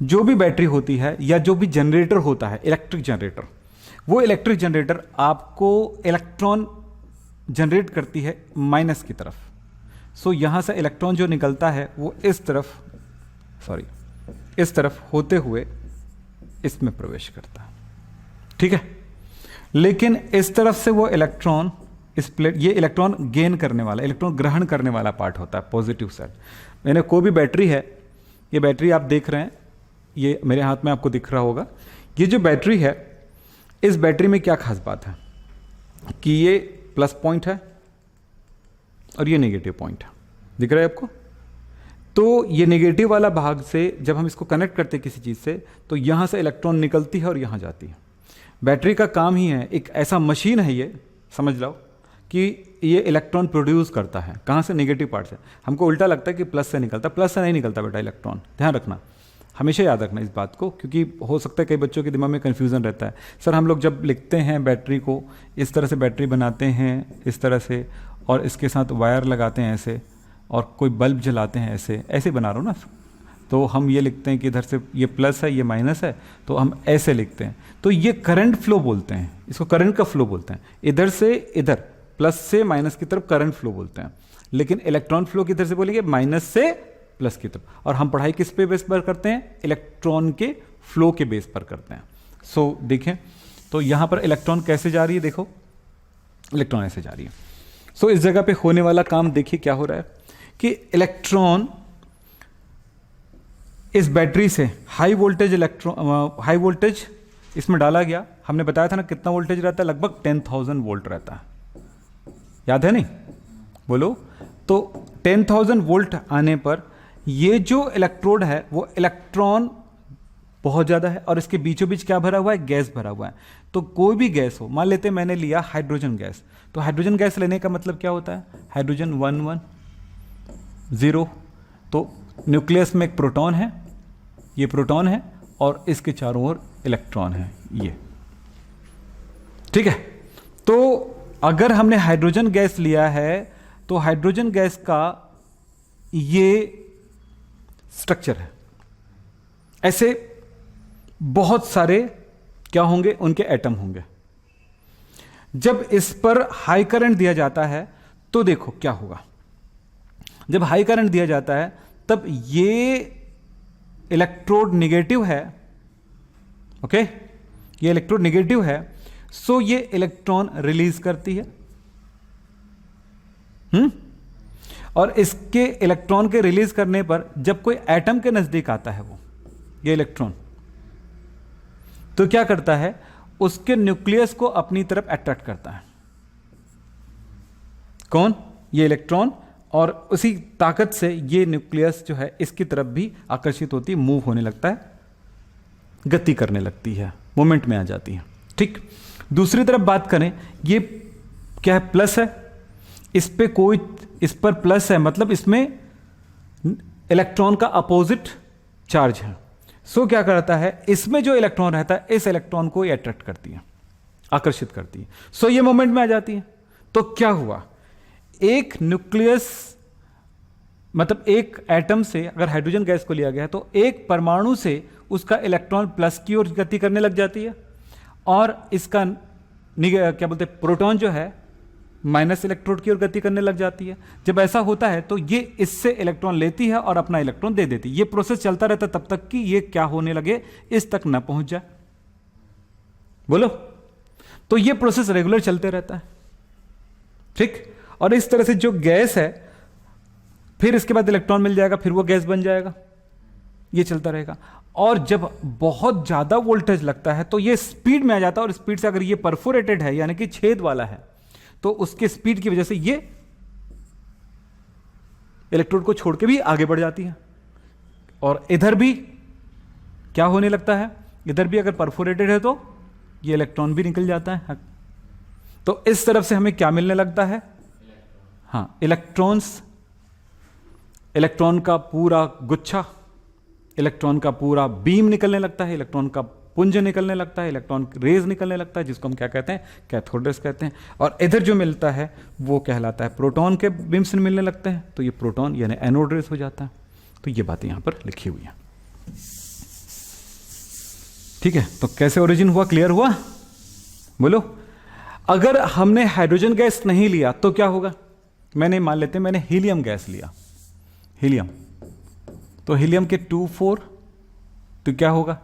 जो भी बैटरी होती है या जो भी जनरेटर होता है, इलेक्ट्रिक जनरेटर, वो इलेक्ट्रिक जनरेटर आपको इलेक्ट्रॉन जनरेट करती है माइनस की तरफ। सो यहां से इलेक्ट्रॉन जो निकलता है वो इस तरफ होते हुए इसमें प्रवेश करता है, ठीक है। लेकिन इस तरफ से वो इलेक्ट्रॉन, इस प्लेट, ये इलेक्ट्रॉन गेन करने वाला, इलेक्ट्रॉन ग्रहण करने वाला पार्ट होता है, पॉजिटिव साइड। मैंने कोई भी बैटरी है, ये बैटरी आप देख रहे हैं, ये मेरे हाथ में आपको दिख रहा होगा, ये जो बैटरी है, इस बैटरी में क्या खास बात है कि ये प्लस पॉइंट है और ये नेगेटिव पॉइंट है, दिख रहा है आपको। तो ये नेगेटिव वाला भाग से जब हम इसको कनेक्ट करते हैं किसी चीज़ से, तो यहाँ से इलेक्ट्रॉन निकलती है और यहाँ जाती है। बैटरी का काम ही है, एक ऐसा मशीन है ये, समझ लो कि ये इलेक्ट्रॉन प्रोड्यूस करता है, कहाँ से, नेगेटिव पार्ट से। हमको उल्टा लगता है कि प्लस से निकलता, प्लस से नहीं निकलता बेटा इलेक्ट्रॉन, ध्यान रखना, हमेशा याद रखना इस बात को, क्योंकि हो सकता है कई बच्चों के दिमाग में कन्फ्यूज़न रहता है। सर हम लोग जब लिखते हैं बैटरी को, इस तरह से बैटरी बनाते हैं, इस तरह से, और इसके साथ वायर लगाते हैं ऐसे, और कोई बल्ब जलाते हैं ऐसे, ऐसे बना रहा हूँ ना, तो हम ये लिखते हैं कि इधर से ये प्लस है, ये माइनस है, तो हम ऐसे लिखते हैं। तो ये करंट फ्लो बोलते हैं, इसको करंट का फ्लो बोलते हैं। इधर से इधर, प्लस से माइनस की तरफ करंट फ्लो बोलते हैं। लेकिन इलेक्ट्रॉन फ्लो किधर से बोलेंगे, माइनस से प्लस की तरफ। और हम पढ़ाई किस पे बेस पर करते हैं, इलेक्ट्रॉन के फ्लो के बेस पर करते हैं। सो देखें, तो यहां पर इलेक्ट्रॉन कैसे जा रही है, देखो इलेक्ट्रॉन ऐसे जा रही है। सो इस जगह पे होने वाला काम देखिए क्या हो रहा है कि इलेक्ट्रॉन इस बैटरी से हाई वोल्टेज इसमें डाला गया। हमने बताया था ना कितना वोल्टेज रहता है, लगभग 10,000 वोल्ट रहता है, याद है नहीं, बोलो। तो 10,000 वोल्ट आने पर ये जो इलेक्ट्रोड है वो इलेक्ट्रॉन बहुत ज़्यादा है, और इसके बीचों बीच क्या भरा हुआ है, गैस भरा हुआ है। तो कोई भी गैस हो, मान लेते हैं मैंने लिया हाइड्रोजन गैस, तो हाइड्रोजन गैस लेने का मतलब क्या होता है, हाइड्रोजन 1 1 0। तो न्यूक्लियस में एक प्रोटॉन है, ये प्रोटॉन है, और इसके चारों ओर इलेक्ट्रॉन है, ये, ठीक है। तो अगर हमने हाइड्रोजन गैस लिया है तो हाइड्रोजन गैस का ये स्ट्रक्चर है। ऐसे बहुत सारे क्या होंगे, उनके एटम होंगे। जब इस पर हाई करंट दिया जाता है तो देखो क्या होगा। जब हाई करंट दिया जाता है तब ये इलेक्ट्रोड निगेटिव है, ओके, ये इलेक्ट्रोड निगेटिव है, सो ये इलेक्ट्रॉन रिलीज करती है। और इसके इलेक्ट्रॉन के रिलीज करने पर जब कोई एटम के नजदीक आता है वो ये इलेक्ट्रॉन, तो क्या करता है, उसके न्यूक्लियस को अपनी तरफ अट्रैक्ट करता है। कौन? ये इलेक्ट्रॉन। और उसी ताकत से ये न्यूक्लियस जो है इसकी तरफ भी आकर्षित होती, मूव होने लगता है, गति करने लगती है, मोमेंट में आ जाती है। ठीक, दूसरी तरफ बात करें, ये क्या है, प्लस है, इस पे कोई, इस पर प्लस है, मतलब इसमें इलेक्ट्रॉन का अपोजिट चार्ज है। सो क्या करता है, इसमें जो इलेक्ट्रॉन रहता है इस इलेक्ट्रॉन को ये अट्रैक्ट करती है, आकर्षित करती है। सो ये मोमेंट में आ जाती है। तो क्या हुआ, एक न्यूक्लियस, मतलब एक एटम से अगर हाइड्रोजन गैस को लिया गया तो एक परमाणु से उसका इलेक्ट्रॉन प्लस की ओर गति करने लग जाती है, और इसका क्या बोलते हैं, प्रोटॉन जो है माइनस इलेक्ट्रोड की ओर गति करने लग जाती है। जब ऐसा होता है तो ये इससे इलेक्ट्रॉन लेती है और अपना इलेक्ट्रॉन दे देती है। ये प्रोसेस चलता रहता है तब तक कि ये क्या होने लगे, इस तक ना पहुंच जाए। बोलो, तो ये प्रोसेस रेगुलर चलते रहता है। ठीक, और इस तरह से जो गैस है, फिर इसके बाद इलेक्ट्रॉन मिल जाएगा, फिर वो गैस बन जाएगा, ये चलता रहेगा। और जब बहुत ज्यादा वोल्टेज लगता है तो ये स्पीड में आ जाता है, और स्पीड से अगर ये परफोरेटेड है यानी कि छेद वाला है, तो उसके स्पीड की वजह से ये इलेक्ट्रोड को छोड़ के भी आगे बढ़ जाती है। और इधर भी क्या होने लगता है, इधर भी अगर परफोरेटेड है तो ये इलेक्ट्रॉन भी निकल जाता है। तो इस तरफ से हमें क्या मिलने लगता है, हाँ, इलेक्ट्रॉन्स, इलेक्ट्रॉन का पूरा गुच्छा, इलेक्ट्रॉन का पूरा बीम निकलने लगता है, इलेक्ट्रॉन का पुंज निकलने लगता है, इलेक्ट्रॉन रेज निकलने लगता है, जिसको हम क्या कहते हैं, कैथोड रेज कहते हैं। और इधर जो मिलता है वो कहलाता है प्रोटॉन के बीम से मिलने लगते हैं, तो ये प्रोटॉन यानी एनोड रेज हो जाता है। तो ये बातें यहां पर लिखी हुई हैं। ठीक है, तो कैसे ओरिजिन हुआ, क्लियर हुआ? बोलो, अगर हमने हाइड्रोजन गैस नहीं लिया तो क्या होगा? मैंने मान लेते हैं मैंने हीलियम गैस लिया, हीलियम, तो हीलियम के 2 4, तो क्या होगा,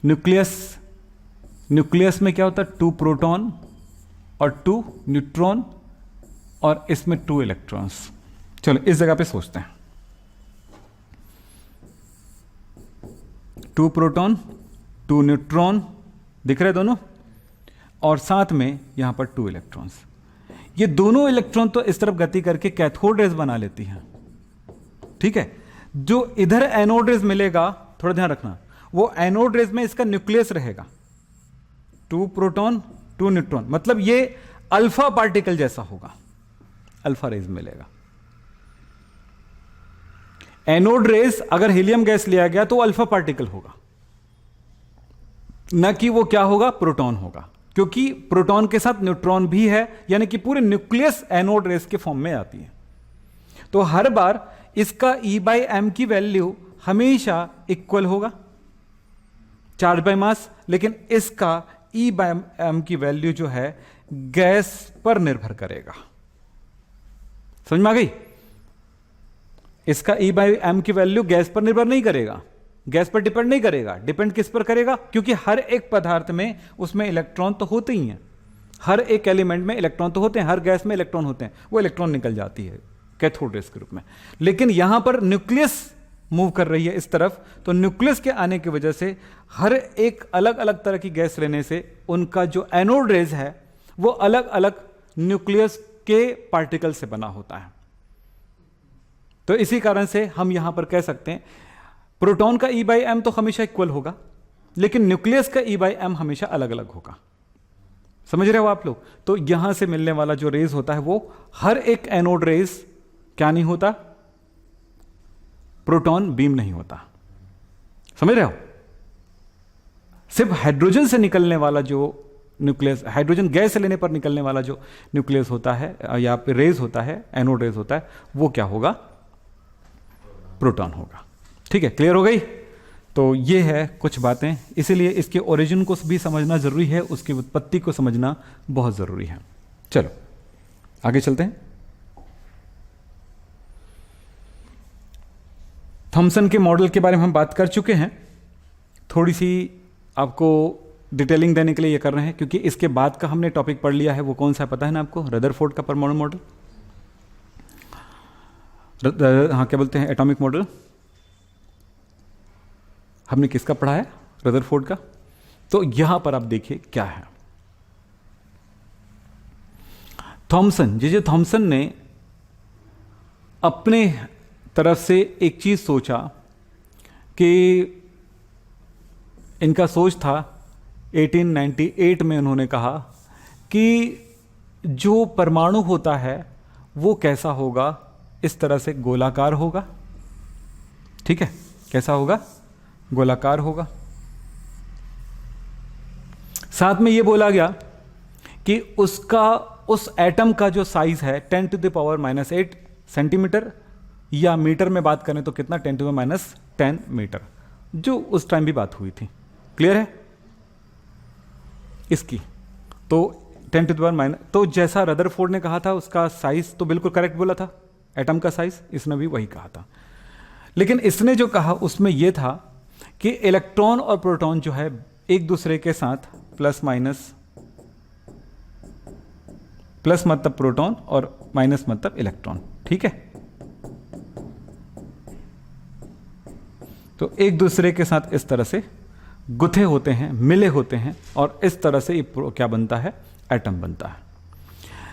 न्यूक्लियस में क्या होता है, 2 प्रोटॉन और 2 न्यूट्रॉन, और इसमें 2 इलेक्ट्रॉन्स। चलो इस जगह पे सोचते हैं, 2 प्रोटॉन 2 न्यूट्रॉन दिख रहे दोनों, और साथ में यहां पर 2 इलेक्ट्रॉन्स। ये दोनों इलेक्ट्रॉन तो इस तरफ गति करके कैथोड रेज बना लेती हैं। ठीक है, जो इधर एनोड रेज मिलेगा, थोड़ा ध्यान रखना, वो एनोड रेज में इसका न्यूक्लियस रहेगा, 2 प्रोटॉन 2 न्यूट्रॉन, मतलब ये अल्फा पार्टिकल जैसा होगा, अल्फा रेज मिलेगा। एनोड रेज अगर हीलियम गैस लिया गया तो अल्फा पार्टिकल होगा, न कि वो क्या होगा, प्रोटॉन होगा, क्योंकि प्रोटॉन के साथ न्यूट्रॉन भी है, यानी कि पूरे न्यूक्लियस एनोड रेज के फॉर्म में आती है। तो हर बार इसका E/m की वैल्यू हमेशा इक्वल होगा, चार्ज बाय मास, लेकिन इसका E/m की वैल्यू जो है गैस पर निर्भर करेगा। समझ में आ गई? इसका E/m की वैल्यू गैस पर निर्भर नहीं करेगा, गैस पर डिपेंड नहीं करेगा। डिपेंड किस पर करेगा? क्योंकि हर एक पदार्थ में उसमें इलेक्ट्रॉन तो होते ही हैं, हर एक एलिमेंट में इलेक्ट्रॉन तो होते हैं, हर गैस में इलेक्ट्रॉन होते हैं, वो इलेक्ट्रॉन निकल जाती है कैथोड रेज के रूप में। लेकिन यहां पर न्यूक्लियस मूव कर रही है इस तरफ, तो न्यूक्लियस के आने की वजह से हर एक अलग अलग तरह की गैस रहने से उनका जो एनोड रेज है वो अलग अलग न्यूक्लियस के पार्टिकल से बना होता है। तो इसी कारण से हम यहां पर कह सकते हैं प्रोटॉन का E/m तो हमेशा इक्वल होगा, लेकिन न्यूक्लियस का E/m हमेशा अलग अलग होगा। समझ रहे हो आप लोग? तो यहां से मिलने वाला जो रेज होता है वो हर एक एनोड रेज क्या नहीं होता, प्रोटॉन बीम नहीं होता। समझ रहे हो? सिर्फ हाइड्रोजन से निकलने वाला जो न्यूक्लियस, हाइड्रोजन गैस लेने पर निकलने वाला जो न्यूक्लियस होता है या फिर रेज होता है, एनोड रेज होता है, वो क्या होगा? प्रोटॉन होगा। ठीक है, क्लियर हो गई? तो ये है कुछ बातें, इसीलिए इसके ओरिजिन को भी समझना जरूरी है, उसकी उत्पत्ति को समझना बहुत जरूरी है। चलो आगे चलते हैं। थॉमसन के मॉडल के बारे में हम बात कर चुके हैं, थोड़ी सी आपको डिटेलिंग देने के लिए ये कर रहे हैं, क्योंकि इसके बाद का हमने टॉपिक पढ़ लिया है। वो कौन सा पता है ना आपको? रदरफोर्ड का परमाणु मॉडल, हाँ क्या बोलते हैं, एटॉमिक मॉडल। हमने किसका पढ़ा है? रदरफोर्ड का। तो यहां पर आप देखिए क्या है। थॉमसन, जे थॉमसन ने अपने तरफ से एक चीज सोचा कि इनका सोच था 1898 में उन्होंने कहा कि जो परमाणु होता है वो कैसा होगा? इस तरह से गोलाकार होगा। ठीक है, कैसा होगा? गोलाकार होगा। साथ में ये बोला गया कि उस एटम का जो साइज है 10⁻⁻8 सेंटीमीटर, या मीटर में बात करें तो कितना? 10⁻10 मीटर, जो उस टाइम भी बात हुई थी। क्लियर है इसकी? तो 10⁻⁻, तो जैसा रदरफोर्ड ने कहा था उसका साइज तो बिल्कुल करेक्ट बोला था, एटम का साइज, इसने भी वही कहा था। लेकिन इसने जो कहा उसमें यह था कि इलेक्ट्रॉन और प्रोटॉन जो है एक दूसरे के साथ प्लस माइनस, प्लस मतलब प्रोटॉन और माइनस मतलब इलेक्ट्रॉन। ठीक है, तो एक दूसरे के साथ इस तरह से गुथे होते हैं, मिले होते हैं, और इस तरह से ये क्या बनता है? एटम बनता है,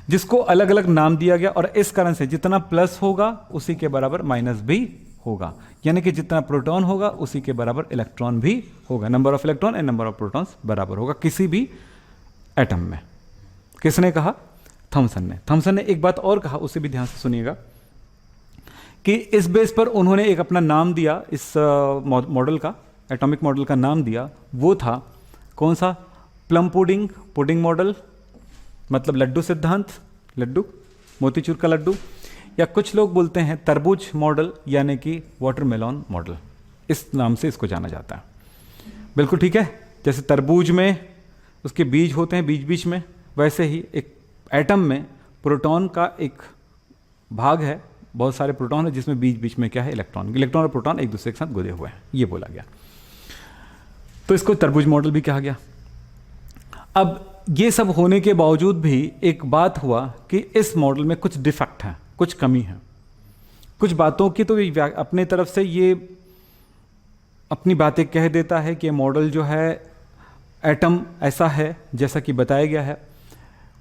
जिसको अलग अलग नाम दिया गया। और इस कारण से जितना प्लस होगा उसी के बराबर माइनस भी होगा, यानी कि जितना प्रोटॉन होगा उसी के बराबर इलेक्ट्रॉन भी होगा। Number of electron and number of protons बराबर होगा किसी भी एटम में। किसने कहा? थॉमसन ने। थॉमसन ने एक बात और कहा, उसे भी ध्यान से सुनिएगा, कि इस बेस पर उन्होंने एक अपना नाम दिया, इस मॉडल का, एटॉमिक मॉडल का नाम दिया। वो था कौन सा? प्लम पुडिंग मॉडल, मतलब लड्डू सिद्धांत, लड्डू, मोतीचूर का लड्डू, या कुछ लोग बोलते हैं तरबूज मॉडल, यानी कि वाटरमेलन मॉडल, इस नाम से इसको जाना जाता है। बिल्कुल ठीक है, जैसे तरबूज में उसके बीज होते हैं बीच बीच में, वैसे ही एक एटम में प्रोटॉन का एक भाग है, बहुत सारे प्रोटॉन है, जिसमें बीच बीच में क्या है? इलेक्ट्रॉन और प्रोटॉन एक दूसरे के साथ गुदे हुए हैं, ये बोला गया। तो इसको तरबूज मॉडल भी कहा गया। अब ये सब होने के बावजूद भी एक बात हुआ कि इस मॉडल में कुछ डिफेक्ट है, कुछ कमी है, कुछ बातों की तो अपने तरफ से ये अपनी बातें कह देता है कि मॉडल जो है एटम ऐसा है जैसा कि बताया गया है।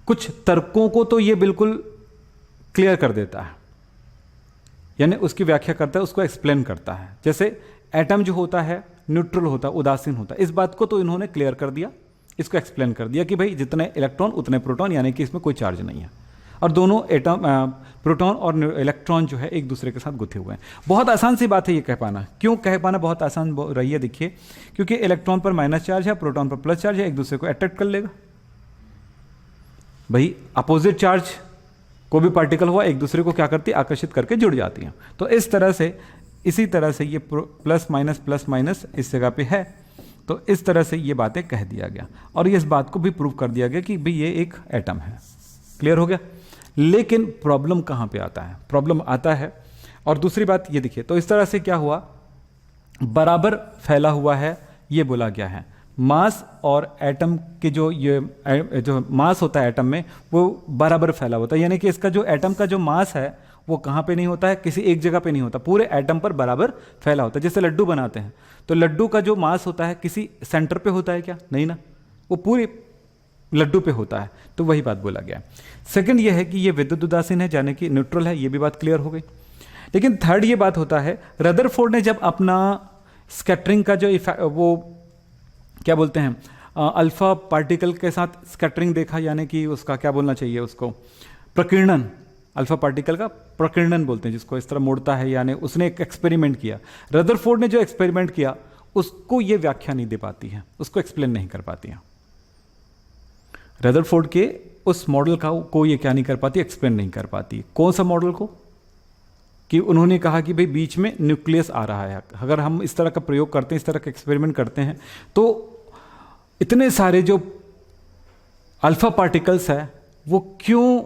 कुछ तर्कों को तो ये बिल्कुल क्लियर कर देता है, यानी उसकी व्याख्या करता है, उसको एक्सप्लेन करता है। जैसे एटम जो होता है न्यूट्रल होता है, उदासीन होता है, इस बात को तो इन्होंने क्लियर कर दिया, इसको एक्सप्लेन कर दिया कि भाई जितने इलेक्ट्रॉन उतने प्रोटॉन, यानी कि इसमें कोई चार्ज नहीं है, और दोनों एटम प्रोटॉन और इलेक्ट्रॉन जो है एक दूसरे के साथ गुथे हुए हैं। बहुत आसान सी बात है ये कह पाना। क्यों कह पाना बहुत आसान रही है? देखिए, क्योंकि इलेक्ट्रॉन पर माइनस चार्ज है, प्रोटॉन पर प्लस चार्ज है, एक दूसरे को अट्रैक्ट कर लेगा। भाई अपोजिट चार्ज को भी पार्टिकल हुआ, एक दूसरे को क्या करती है? आकर्षित करके जुड़ जाती हैं। तो इस तरह से, इसी तरह से ये प्लस माइनस इस जगह पे है, तो इस तरह से ये बातें कह दिया गया, और ये इस बात को भी प्रूव कर दिया गया कि भाई ये एक एटम है। क्लियर हो गया? लेकिन प्रॉब्लम कहाँ पे आता है? प्रॉब्लम आता है, और दूसरी बात ये देखिए, तो इस तरह से क्या हुआ? बराबर फैला हुआ है, ये बोला गया है। मास और एटम के जो मास होता है एटम में, वो बराबर फैला होता है, यानी कि इसका जो एटम का जो मास है वो कहाँ पे नहीं होता है? किसी एक जगह पे नहीं होता, पूरे एटम पर बराबर फैला होता है। जैसे लड्डू बनाते हैं तो लड्डू का जो मास होता है किसी सेंटर पे होता है क्या? नहीं ना, वो पूरे लड्डू पे होता है। तो वही बात बोला गया। सेकंड ये है कि ये विद्युत उदासीन है, यानी कि न्यूट्रल है, ये भी बात क्लियर हो गई। लेकिन थर्ड ये बात होता है, रदरफोर्ड ने जब अपना स्कैटरिंग का जो वो क्या बोलते हैं, अल्फा पार्टिकल के साथ स्कैटरिंग देखा, यानी कि उसका क्या बोलना चाहिए, उसको प्रकीर्णन, अल्फा पार्टिकल का प्रकीर्णन बोलते हैं जिसको, इस तरह मुड़ता है, यानी उसने एक एक्सपेरिमेंट किया। रदरफोर्ड ने जो एक्सपेरिमेंट किया उसको ये व्याख्या नहीं दे पाती है, उसको एक्सप्लेन नहीं कर पाती है। रदरफोर्ड के उस मॉडल को ये क्या नहीं कर पाती, एक्सप्लेन नहीं कर पाती। कौन सा मॉडल को? कि उन्होंने कहा कि भाई बीच में न्यूक्लियस आ रहा है, अगर हम इस तरह का प्रयोग करते हैं, इस तरह का एक्सपेरिमेंट करते हैं, तो इतने सारे जो अल्फा पार्टिकल्स है वो क्यों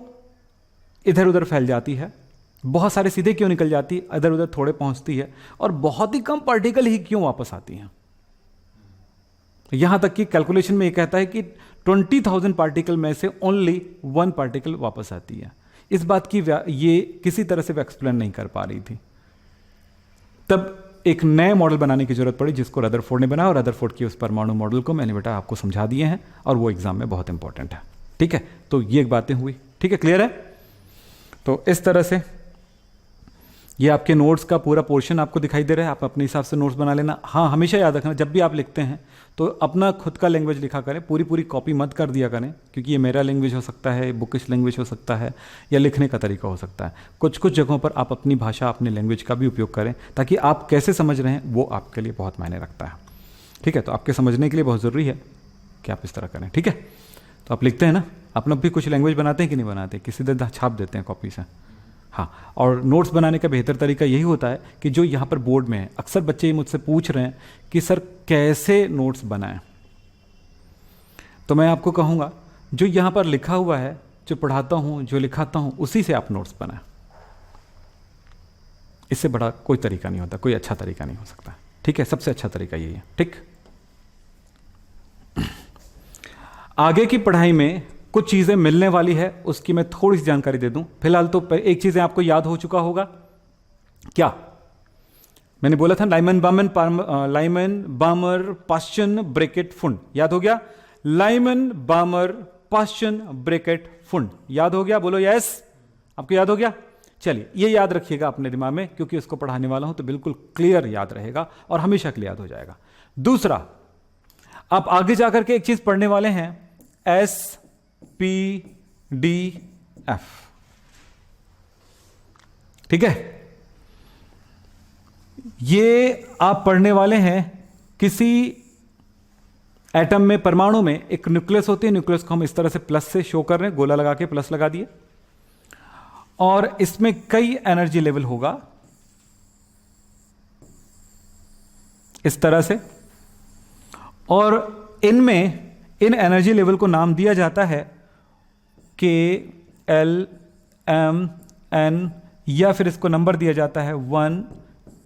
इधर उधर फैल जाती है, बहुत सारे सीधे क्यों निकल जाती है, इधर उधर थोड़े पहुंचती है, और बहुत ही कम पार्टिकल ही क्यों वापस आती हैं। यहां तक कि कैलकुलेशन में ये कहता है कि 20,000 पार्टिकल में से ओनली 1 पार्टिकल वापस आती है। इस बात की ये किसी तरह से एक्सप्लेन नहीं कर पा रही थी। तब एक नए मॉडल बनाने की जरूरत पड़ी जिसको रदरफोर्ड ने बनाया, और रदरफोर्ड की उस परमाणु मॉडल को मैंने बेटा आपको समझा दिए हैं, और वो एग्जाम में बहुत इंपॉर्टेंट है। ठीक है, तो ये बातें हुई। ठीक है, क्लियर है? तो इस तरह से ये आपके नोट्स का पूरा पोर्शन आपको दिखाई दे रहा है, आप अपने हिसाब से नोट्स बना लेना। हाँ, हमेशा याद रखना जब भी आप लिखते हैं तो अपना खुद का लैंग्वेज लिखा करें, पूरी कॉपी मत कर दिया करें, क्योंकि ये मेरा लैंग्वेज हो सकता है, बुकिश लैंग्वेज हो सकता है, या लिखने का तरीका हो सकता है। कुछ जगहों पर आप अपनी भाषा, अपने लैंग्वेज का भी उपयोग करें, ताकि आप कैसे समझ रहे हैं वो आपके लिए बहुत मायने रखता है। ठीक है, तो आपके समझने के लिए बहुत ज़रूरी है कि आप इस तरह करें। ठीक है, तो आप लिखते हैं ना, अपना भी कुछ लैंग्वेज बनाते हैं कि नहीं बनाते, किसी तरह छाप देते हैं कॉपी से। हाँ, और नोट्स बनाने का बेहतर तरीका यही होता है कि जो यहाँ पर बोर्ड में है, अक्सर बच्चे ये मुझसे पूछ रहे हैं कि सर कैसे नोट्स बनाएं, तो मैं आपको कहूँगा जो यहाँ पर लिखा हुआ है, जो पढ़ाता हूँ, जो लिखाता हूँ, उसी से आप नोट्स बनाएं। इससे बड़ा कोई तरीका नहीं होता, कोई अच्छा तरीका नहीं हो सकता। ठीक है, सबसे अच्छा तरीका यही है। ठीक, आगे की पढ़ाई में कुछ चीज़ें मिलने वाली है, उसकी मैं थोड़ी सी जानकारी दे दूं। फिलहाल तो एक चीज़ें आपको याद हो चुका होगा, क्या मैंने बोला था, लाइमन बामर पाश्चन ब्रैकेट फुंड, याद हो गया? लाइमन बामर पाश्चन ब्रैकेट फुंड याद हो गया? बोलो यस, आपको याद हो गया? चलिए, ये याद रखिएगा अपने दिमाग में, क्योंकि उसको पढ़ाने वाला हूं तो बिल्कुल क्लियर याद रहेगा और हमेशा के लिए याद हो जाएगा। दूसरा, आप आगे जाकर के एक चीज पढ़ने वाले हैं, SPDF। ठीक है, ये आप पढ़ने वाले हैं किसी एटम में, परमाणु में एक न्यूक्लियस होती है, न्यूक्लियस को हम इस तरह से प्लस से शो कर रहे हैं, गोला लगा के प्लस लगा दिए, और इसमें कई एनर्जी लेवल होगा इस तरह से, और इनमें इन एनर्जी लेवल को नाम दिया जाता है KLMN, या फिर इसको नंबर दिया जाता है 1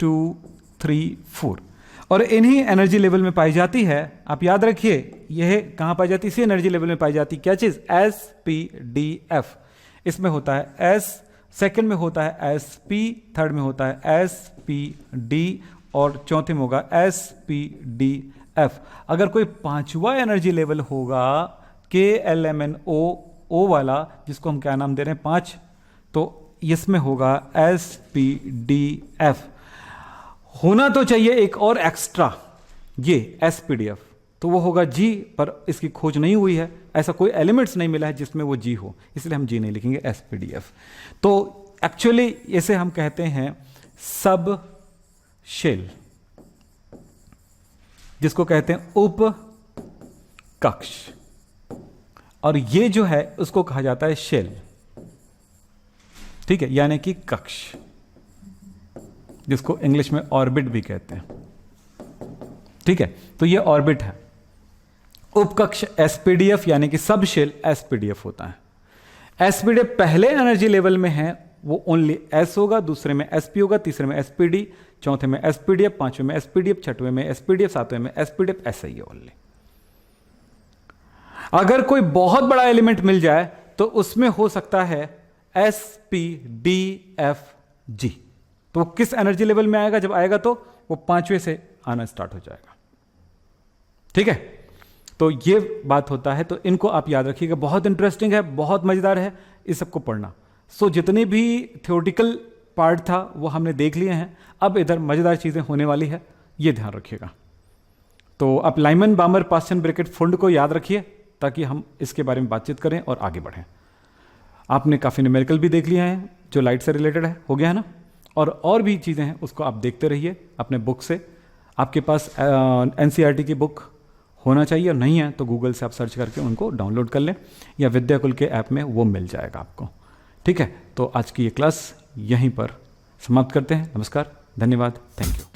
2 3 4, और इन्हीं एनर्जी लेवल में पाई जाती है, आप याद रखिए, यह कहां पाई जाती है? इसी एनर्जी लेवल में पाई जाती है। क्या चीज? SPDF। इसमें होता है S, सेकंड में होता है SP, थर्ड में होता है SPD, और चौथे में होगा SPDF। अगर कोई पांचवा एनर्जी लेवल होगा KLMNO वाला, जिसको हम क्या नाम दे रहे हैं 5, तो इसमें होगा SPDF। होना तो चाहिए एक और एक्स्ट्रा, ये SPDF, तो वो होगा G, पर इसकी खोज नहीं हुई है, ऐसा कोई एलिमेंट्स नहीं मिला है जिसमें वो G हो, इसलिए हम G नहीं लिखेंगे, SPDF। तो एक्चुअली इसे हम कहते हैं सब शेल, जिसको कहते हैं उप कक्ष, और ये जो है उसको कहा जाता है शेल। ठीक है, यानी कि कक्ष, जिसको इंग्लिश में ऑर्बिट भी कहते हैं। ठीक है, तो ये ऑर्बिट है। उपकक्ष SPDF यानी कि सब शेल SPDF होता है। SPDF पहले एनर्जी लेवल में है, वो ओनली S होगा, दूसरे में SP होगा, तीसरे में SPD, चौथे में SPDF, पांचवें में SPDF, छठवें में SPDF, सातवें में SPDF, ऐसा ही है ओनली। अगर कोई बहुत बड़ा एलिमेंट मिल जाए तो उसमें हो सकता है SPDFG। तो वो किस एनर्जी लेवल में आएगा? जब आएगा तो वो पांचवें से आना स्टार्ट हो जाएगा। ठीक है, तो ये बात होता है, तो इनको आप याद रखिएगा, बहुत इंटरेस्टिंग है, बहुत मजेदार है इस सबको पढ़ना। सो जितनी भी थियोरेटिकल पार्ट था वो हमने देख लिए हैं, अब इधर मजेदार चीजें होने वाली है, ये ध्यान रखिएगा। तो आप लाइमन बामर पाश्चन ब्रैकेट फुंड को याद रखिए, ताकि हम इसके बारे में बातचीत करें और आगे बढ़ें। आपने काफ़ी न्यूमेरिकल भी देख लिए हैं जो लाइट से रिलेटेड है, हो गया है ना, और भी चीज़ें हैं, उसको आप देखते रहिए अपने बुक से। आपके पास NCERT की बुक होना चाहिए, और नहीं है तो गूगल से आप सर्च करके उनको डाउनलोड कर लें, या विद्याकुल के ऐप में वो मिल जाएगा आपको। ठीक है, तो आज की ये क्लास यहीं पर समाप्त करते हैं। नमस्कार, धन्यवाद, थैंक यू।